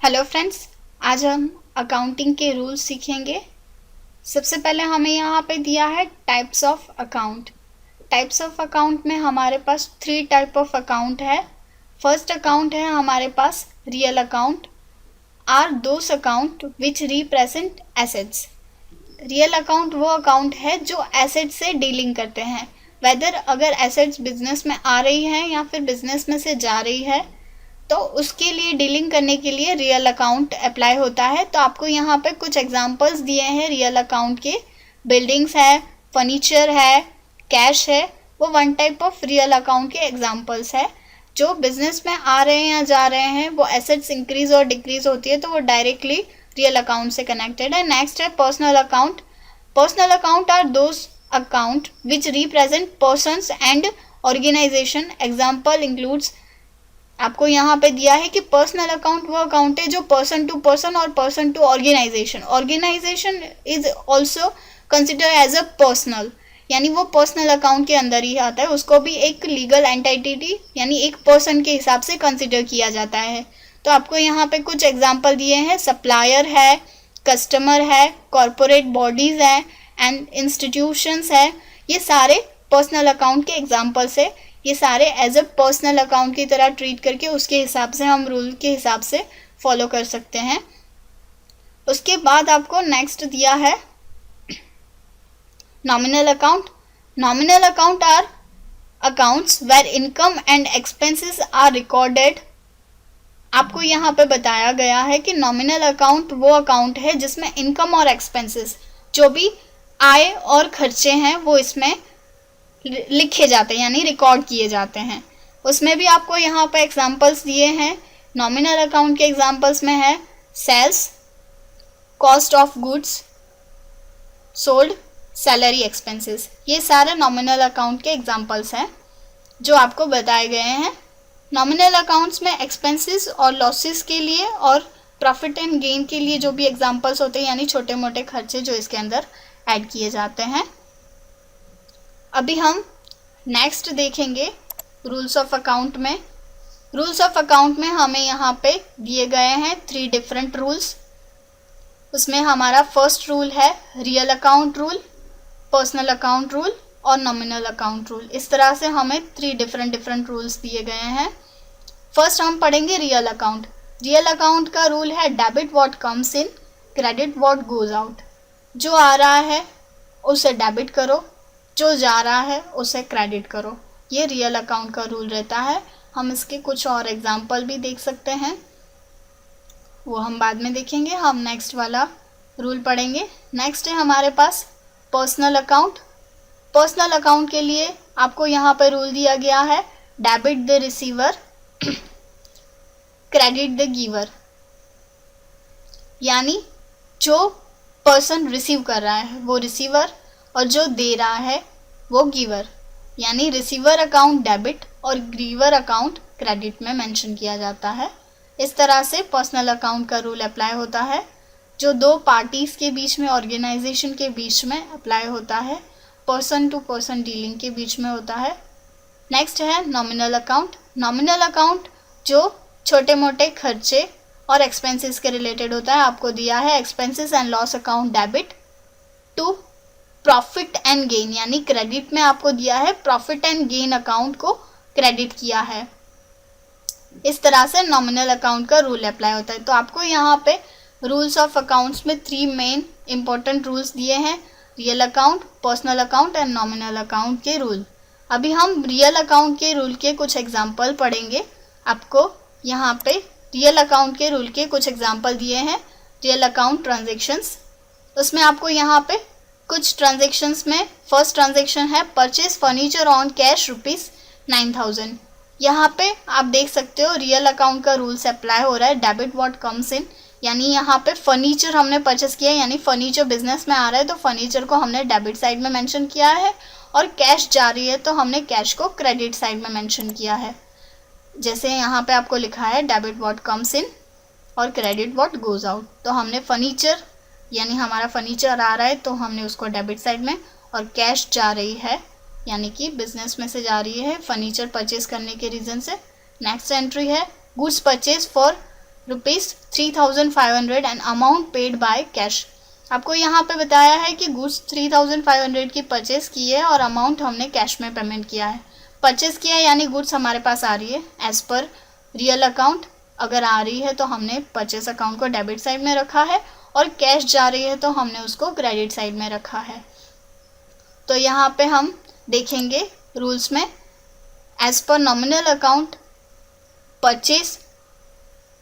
Hello friends, आज हम accounting के रूल्स सीखेंगे। सबसे पहले हमें यहाँ पे दिया है types of account. Types of account में हमारे पास 3 टाइप ऑफ अकाउंट है। फर्स्ट अकाउंट है हमारे पास real account are those account which represent assets. Real account वो अकाउंट है जो एसेट से डीलिंग करते हैं, वेदर अगर एसेट्स बिजनेस में आ रही हैं या फिर बिजनेस में से जा रही है तो उसके लिए डीलिंग करने के लिए रियल अकाउंट अप्लाई होता है। तो आपको यहाँ पे कुछ एग्जांपल्स दिए हैं रियल अकाउंट के। बिल्डिंग्स है, फर्नीचर है, कैश है, वो one type of real account के एग्जांपल्स है। जो बिजनेस में आ रहे हैं या जा रहे हैं, वो एसेट्स इंक्रीज और डिक्रीज होती है तो वो डायरेक्टली रियल अकाउंट से कनेक्टेड है। नेक्स्ट है personal account. Personal account are those account which represent persons and organisation. Example includes, आपको यहाँ पे दिया है कि पर्सनल अकाउंट वो अकाउंट है जो पर्सन टू पर्सन और person to organisation. Organisation is also consider as a personal, यानी वो पर्सनल अकाउंट के अंदर ही आता है। उसको भी एक लीगल एंटिटी यानी एक पर्सन के हिसाब से कंसिडर किया जाता है। तो आपको यहाँ पे कुछ एग्जाम्पल दिए हैं। सप्लायर है, कस्टमर है, कॉरपोरेट बॉडीज है एंड इंस्टीट्यूशंस है। ये सारे पर्सनल अकाउंट के एग्जाम्पल्स है। ये सारे एज अ पर्सनल अकाउंट की तरह ट्रीट करके उसके हिसाब से हम रूल के हिसाब से फॉलो कर सकते हैं। उसके बाद आपको नेक्स्ट दिया है nominal account. Nominal account are accounts where income and expenses are recorded. आपको यहाँ पे बताया गया है कि नॉमिनल अकाउंट वो अकाउंट है जिसमें इनकम और एक्सपेंसेस, जो भी आय और खर्चे हैं, वो इसमें लिखे जाते हैं यानी रिकॉर्ड किए जाते हैं। उसमें भी आपको यहाँ पे एग्जांपल्स दिए हैं। नॉमिनल अकाउंट के एग्जांपल्स में है sales, cost of goods sold, salary expenses. ये सारे नॉमिनल अकाउंट के एग्जांपल्स हैं जो आपको बताए गए हैं। नॉमिनल अकाउंट्स में एक्सपेंसेस और लॉसेस के लिए और प्रॉफिट एंड गेन के लिए जो भी एग्जांपल्स होते हैं यानी छोटे मोटे खर्चे जो इसके अंदर ऐड किए जाते हैं। अभी हम नेक्स्ट देखेंगे रूल्स ऑफ अकाउंट में। रूल्स ऑफ अकाउंट में हमें यहाँ पे दिए गए हैं 3 डिफरेंट रूल्स। उसमें हमारा फर्स्ट रूल है real account rule, personal account rule और नॉमिनल अकाउंट रूल। इस तरह से हमें 3 डिफरेंट रूल्स दिए गए हैं। फर्स्ट हम पढ़ेंगे रियल अकाउंट। रियल अकाउंट का रूल है debit what comes in, credit what goes out. जो आ रहा है उसे डेबिट करो, जो जा रहा है उसे क्रेडिट करो। ये रियल अकाउंट का रूल रहता है। हम इसके कुछ और एग्जाम्पल भी देख सकते हैं, वो हम बाद में देखेंगे। हम नेक्स्ट वाला रूल पढ़ेंगे। नेक्स्ट है हमारे पास पर्सनल अकाउंट। पर्सनल अकाउंट के लिए आपको यहाँ पर रूल दिया गया है debit the receiver, credit the giver. यानी जो पर्सन रिसीव कर रहा है वो रिसीवर और जो दे रहा है वो गिवर, यानी रिसीवर अकाउंट डेबिट और गिवर अकाउंट क्रेडिट में मेंशन किया जाता है। इस तरह से पर्सनल अकाउंट का रूल अप्लाई होता है, जो 2 पार्टीज के बीच में, ऑर्गेनाइजेशन के बीच में अप्लाई होता है, पर्सन टू पर्सन डीलिंग के बीच में होता है। नेक्स्ट है नॉमिनल अकाउंट। नॉमिनल अकाउंट जो छोटे मोटे खर्चे और एक्सपेंसेस के रिलेटेड होता है। आपको दिया है expenses and loss account debit to profit and gain, यानी क्रेडिट में आपको दिया है प्रॉफिट एंड गेन अकाउंट को क्रेडिट किया है। इस तरह से नॉमिनल अकाउंट का रूल अप्लाई होता है। तो आपको यहाँ पे रूल्स ऑफ अकाउंट्स में 3 मेन इंपॉर्टेंट रूल्स दिए हैं, real account, personal account and nominal account के रूल। अभी हम रियल अकाउंट के रूल के कुछ एग्जाम्पल पढ़ेंगे। आपको यहाँ पे रियल अकाउंट के रूल के कुछ एग्जाम्पल दिए हैं। रियल अकाउंट ट्रांजेक्शन्स, उसमें आपको यहाँ पे कुछ ट्रांजेक्शन्स में फर्स्ट ट्रांजेक्शन है परचेज फर्नीचर ऑन कैश ₹9,000। यहाँ पे आप देख सकते हो रियल अकाउंट का रूल से अप्लाई हो रहा है डेबिट व्हाट कम्स इन, यानी यहाँ पे फर्नीचर हमने परचेस किया है, यानी फर्नीचर बिजनेस में आ रहा है तो फर्नीचर को हमने डेबिट साइड में मेंशन किया है, और कैश जा रही है तो हमने कैश को क्रेडिट साइड में मेंशन किया है। जैसे यहाँ पे आपको लिखा है डेबिट व्हाट कम्स इन और क्रेडिट व्हाट गोज आउट। तो हमने फर्नीचर यानी हमारा फर्नीचर आ रहा है तो हमने उसको डेबिट साइड में, और कैश जा रही है यानी कि बिजनेस में से जा रही है फर्नीचर परचेज करने के रीज़न से। नेक्स्ट एंट्री है goods purchase for ₹3,500 and amount paid by cash. आपको यहाँ पे बताया है कि गुड्स 3,500 की परचेस की है और अमाउंट हमने कैश में पेमेंट किया है। परचेस किया है यानी गुड्स हमारे पास आ रही है एज पर रियल अकाउंट। अगर आ रही है तो हमने परचेस अकाउंट को डेबिट साइड में रखा है और कैश जा रही है तो हमने उसको क्रेडिट साइड में रखा है। तो यहाँ पे हम देखेंगे रूल्स में, as per nominal account purchase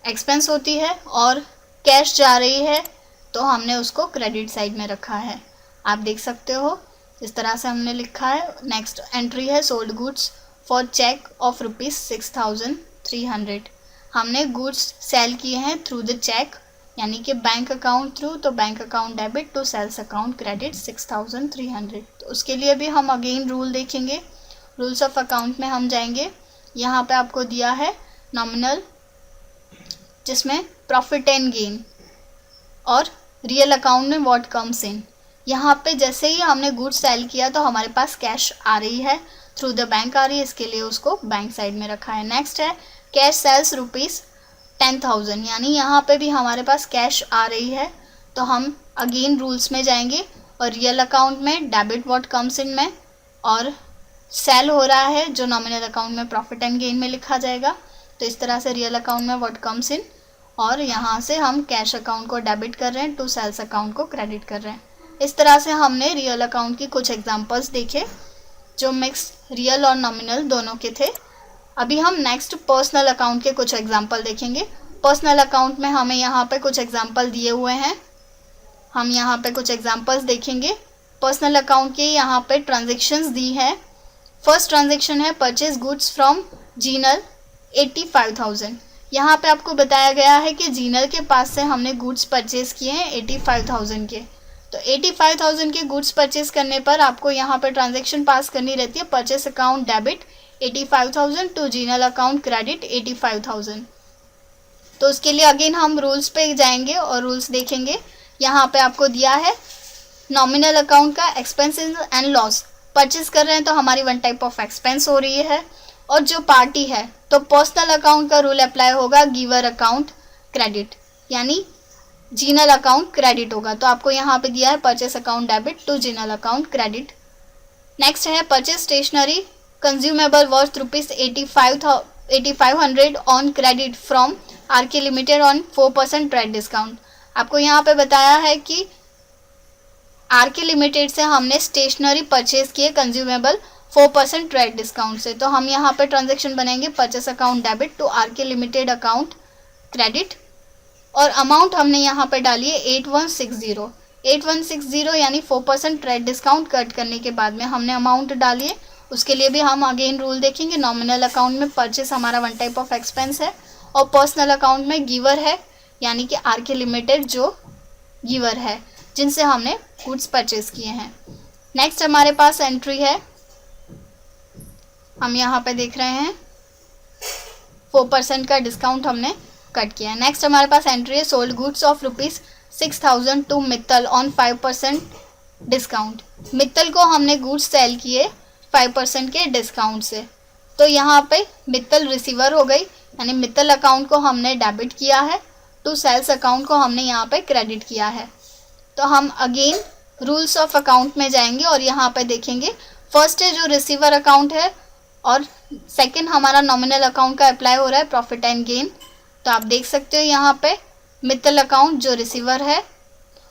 expense होती है और कैश जा रही है तो हमने उसको क्रेडिट साइड में रखा है। आप देख सकते हो इस तरह से हमने लिखा है। नेक्स्ट एंट्री है sold goods for cheque of ₹6,300। हमने गुड्स सेल किए हैं थ्रू द चेक यानी कि बैंक अकाउंट थ्रू, तो bank account debit to sales account credit 6,300। तो उसके लिए भी हम अगेन रूल देखेंगे। रूल्स ऑफ अकाउंट में हम जाएंगे, यहाँ पे आपको दिया है नॉमिनल जिसमें प्रॉफिट एंड गेन और रियल अकाउंट में व्हाट कम्स इन। यहाँ पे जैसे ही हमने गुड्स सेल किया तो हमारे पास कैश आ रही है, थ्रू द बैंक आ रही है, इसके लिए उसको बैंक साइड में रखा है। नेक्स्ट है कैश सेल्स ₹10,000 यानी यहाँ पे भी हमारे पास कैश आ रही है तो हम अगेन रूल्स में जाएंगे और रियल अकाउंट में डेबिट व्हाट कम्स इन में, और सेल हो रहा है जो नॉमिनल अकाउंट में प्रॉफिट एंड गेन में लिखा जाएगा। तो इस तरह से रियल अकाउंट में व्हाट कम्स इन, और यहाँ से हम कैश अकाउंट को डेबिट कर रहे हैं, टू सेल्स अकाउंट को क्रेडिट कर रहे हैं। इस तरह से हमने रियल अकाउंट की कुछ एग्जांपल्स देखे जो मिक्स रियल और नॉमिनल दोनों के थे। अभी हम नेक्स्ट पर्सनल अकाउंट के कुछ एग्जांपल देखेंगे। पर्सनल अकाउंट में हमें यहाँ पे कुछ एग्जांपल दिए हुए हैं, हम यहाँ पे कुछ एग्जांपल्स देखेंगे। पर्सनल अकाउंट के यहाँ पे ट्रांजेक्शन्स दी है। फर्स्ट ट्रांजेक्शन है परचेज गुड्स फ्रॉम जीनल 85,000। यहाँ पे आपको बताया गया है कि जीनल के पास से हमने गुड्स परचेज किए हैं 85,000 के। तो 85,000 के गुड्स परचेज करने पर आपको यहाँ पे ट्रांजैक्शन पास करनी रहती है, purchase account debit 85,000 to Jinal account credit 85,000। तो उसके लिए अगेन हम रूल्स पे जाएंगे और रूल्स देखेंगे। यहाँ पे आपको दिया है नॉमिनल अकाउंट का एक्सपेंसेस एंड लॉस। परचेज कर रहे हैं तो हमारी वन टाइप ऑफ एक्सपेंस हो रही है, और जो पार्टी है तो पर्सनल अकाउंट का रूल अप्लाई होगा, गिवर अकाउंट क्रेडिट यानी जीनल अकाउंट क्रेडिट होगा। तो आपको यहाँ पे दिया है purchase account debit to Jinal account credit. Next है purchase stationery consumable worth ₹85,500 on credit from RK limited on 4% trade discount. आपको यहाँ पे बताया है कि आरके लिमिटेड से हमने स्टेशनरी परचेज किए कंज्यूमेबल 4% ट्रेड डिस्काउंट से। तो हम यहाँ पे ट्रांजेक्शन बनाएंगे purchase account debit to RK limited account credit, और अमाउंट हमने यहाँ पे डाली है 8160 यानी 4% ट्रेड डिस्काउंट कट करने के बाद में हमने अमाउंट डाली है। उसके लिए भी हम अगेन रूल देखेंगे। नॉमिनल अकाउंट में परचेस हमारा वन टाइप ऑफ एक्सपेंस है और पर्सनल अकाउंट में गिवर है यानी कि आरके लिमिटेड जो गिवर है जिनसे हमने गुड्स परचेज किए हैं। नेक्स्ट हमारे पास एंट्री है, हम यहाँ पे देख रहे हैं 4% का डिस्काउंट हमने कट किया है। नेक्स्ट हमारे पास एंट्री है sold goods of ₹6,000 to Mittal on 5% discount. Mittal को हमने गुड्स सेल किए 5% के डिस्काउंट से। तो यहाँ पे मित्तल रिसीवर हो गई यानी मित्तल अकाउंट को हमने डेबिट किया है, टू सेल्स अकाउंट को हमने यहाँ पे क्रेडिट किया है। तो हम अगेन रूल्स ऑफ अकाउंट में जाएंगे और यहाँ पे देखेंगे। फर्स्ट है जो रिसीवर अकाउंट है और सेकंड हमारा नॉमिनल अकाउंट का अप्लाई हो रहा है प्रॉफिट एंड गेन। तो आप देख सकते हो यहाँ पे मित्तल अकाउंट जो रिसीवर है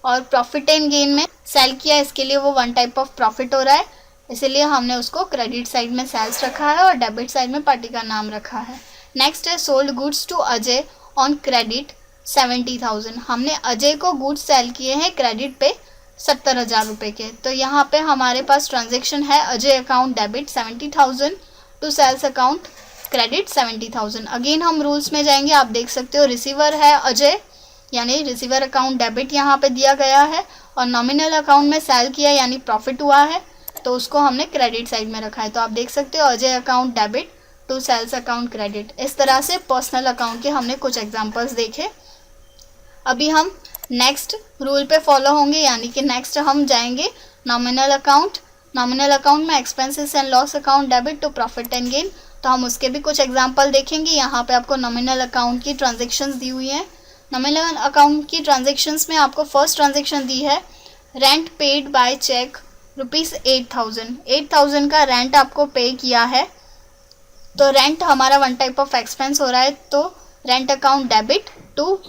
और प्रॉफिट एंड गेन में सेल किया, इसके लिए वो वन टाइप ऑफ प्रॉफिट हो रहा है, इसीलिए हमने उसको क्रेडिट साइड में सेल्स रखा है और डेबिट साइड में पार्टी का नाम रखा है। नेक्स्ट है sold goods to Ajay on credit 70,000। हमने अजय को गुड्स सेल किए हैं क्रेडिट पे 70,000 रुपये के। तो यहाँ पे हमारे पास ट्रांजेक्शन है Ajay account debit 70,000 to sales account credit 70,000। Again हम रूल्स में जाएंगे, आप देख सकते हो रिसीवर है अजय यानी रिसीवर अकाउंट डेबिट यहाँ पे दिया गया है, और नॉमिनल अकाउंट में सेल किया यानी प्रॉफिट हुआ है तो उसको हमने क्रेडिट साइड में रखा है। तो आप देख सकते हो Ajay account debit to sales account credit. इस तरह से पर्सनल अकाउंट के हमने कुछ एग्जांपल्स देखे। अभी हम नेक्स्ट रूल पे फॉलो होंगे यानी कि नेक्स्ट हम जाएंगे नॉमिनल अकाउंट। नॉमिनल अकाउंट में expenses and loss account debit to profit and gain. तो हम उसके भी कुछ एग्जांपल देखेंगे। यहाँ पे आपको नॉमिनल अकाउंट की ट्रांजैक्शंस दी हुई हैं। नॉमिनल अकाउंट की ट्रांजैक्शंस में आपको फर्स्ट ट्रांजैक्शन दी है रेंट पेड बाय चेक ₹8,000। 8,000 का रेंट आपको पे किया है। तो रेंट हमारा वन टाइप ऑफ एक्सपेंस हो रहा है, तो rent account debit to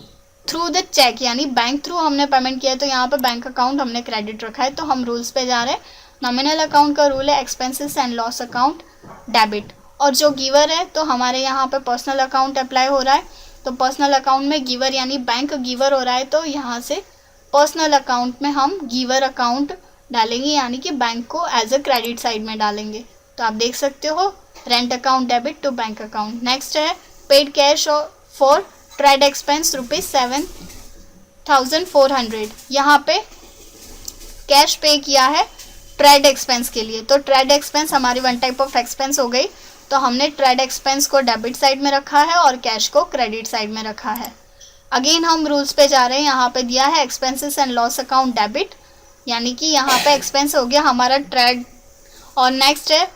through the cheque, यानी बैंक थ्रू हमने पेमेंट किया है, तो यहाँ पे बैंक अकाउंट हमने क्रेडिट रखा है। तो हम रूल्स पे जा रहे हैं। नॉमिनल अकाउंट का रूल है expenses and loss account debit, और जो गिवर है तो हमारे यहाँ पे पर्सनल अकाउंट अप्लाई हो रहा है। तो पर्सनल अकाउंट में गिवर यानी बैंक गिवर हो रहा है, तो यहाँ से पर्सनल अकाउंट में हम गिवर अकाउंट डालेंगे, यानी कि बैंक को एज अ क्रेडिट साइड में डालेंगे। तो आप देख सकते हो rent account debit to bank account. Next है paid cash for trade expense ₹7,400। यहाँ पे कैश पे किया है ट्रेड एक्सपेंस के लिए, तो ट्रेड एक्सपेंस हमारी वन टाइप ऑफ एक्सपेंस हो गई, तो हमने ट्रेड एक्सपेंस को डेबिट साइड में रखा है और कैश को क्रेडिट साइड में रखा है। अगेन हम रूल्स पे जा रहे हैं। यहाँ पे दिया है expenses and loss account debit, यानी कि यहाँ पे एक्सपेंस हो गया हमारा ट्रेड, और नेक्स्ट है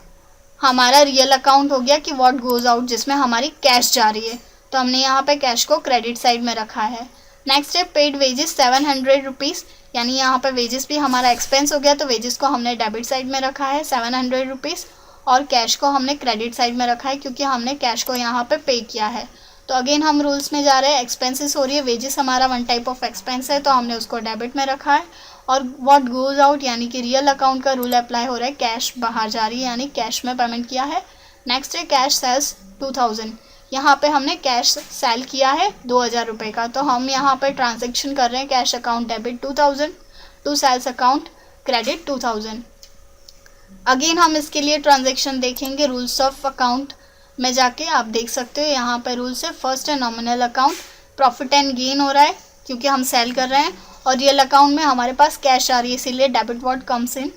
हमारा रियल अकाउंट हो गया कि व्हाट गोज आउट, जिसमें हमारी कैश जा रही है, तो हमने यहाँ पे कैश को क्रेडिट साइड में रखा है। नेक्स्ट है पेड वेजेस ₹700, यानी यहाँ पे वेजेस भी हमारा एक्सपेंस हो गया, तो वेजेस को हमने डेबिट साइड में रखा है ₹700, और कैश को हमने क्रेडिट साइड में रखा है क्योंकि हमने कैश को यहाँ पे किया है। तो अगेन हम रूल्स में जा रहे हैं। एक्सपेंसेस हो रही है, वेजेस हमारा वन टाइप ऑफ एक्सपेंस है, तो हमने उसको डेबिट में रखा है, और व्हाट गोज आउट यानी कि रियल अकाउंट का रूल अप्लाई हो रहा है, कैश बाहर जा रही है यानी कैश में पेमेंट किया है। नेक्स्ट है कैश सेल्स 2000, यहाँ पे हमने कैश सेल किया है 2000 रुपये का, तो हम यहाँ पे ट्रांजेक्शन कर रहे हैं cash account debit 2000 to sales account credit 2000। Again हम इसके लिए ट्रांजेक्शन देखेंगे रूल्स ऑफ अकाउंट में जाके। आप देख सकते हो यहाँ पे रूल्स है। फर्स्ट है nominal account, profit and gain हो रहा है क्योंकि हम सेल कर रहे हैं, और रियल अकाउंट में हमारे पास कैश आ रही है, इसीलिए debit word comes in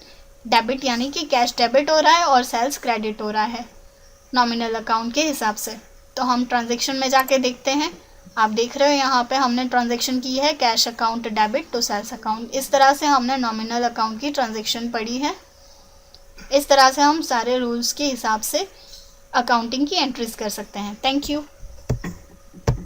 debit, यानी कि कैश डेबिट हो रहा है और सेल्स क्रेडिट हो रहा है नॉमिनल अकाउंट के हिसाब से। तो हम ट्रांजेक्शन में जाके देखते हैं। आप देख रहे हो यहाँ पे हमने ट्रांजेक्शन की है cash account debit to sales account. इस तरह से हमने नॉमिनल अकाउंट की ट्रांजेक्शन पढ़ी है। इस तरह से हम सारे रूल्स के हिसाब से अकाउंटिंग की एंट्रीज कर सकते हैं। Thank you.